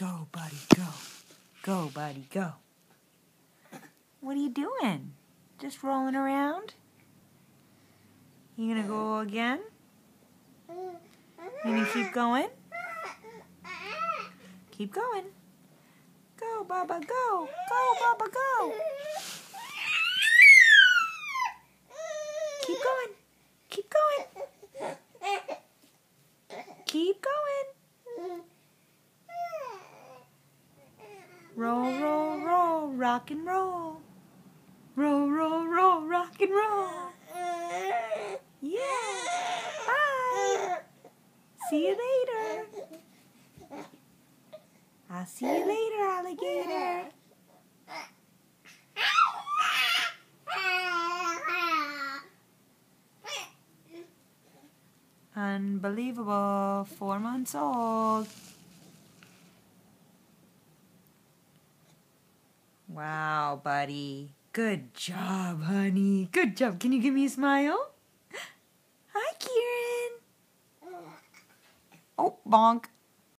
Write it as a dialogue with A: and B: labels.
A: Go, buddy, go. Go, buddy, go. What are you doing? Just rolling around? You gonna go again? You gonna keep going? Keep going. Go, Bubba, go. Go, Bubba, go. Keep going. Keep going. Keep going. Roll, roll, roll, rock and roll. Roll, roll, roll, rock and roll. Yeah. Bye. See you later. I'll see you later, alligator. Unbelievable. 4 months old. Wow, buddy. Good job, honey. Good job. Can you give me a smile? Hi, Kieran. Oh, bonk.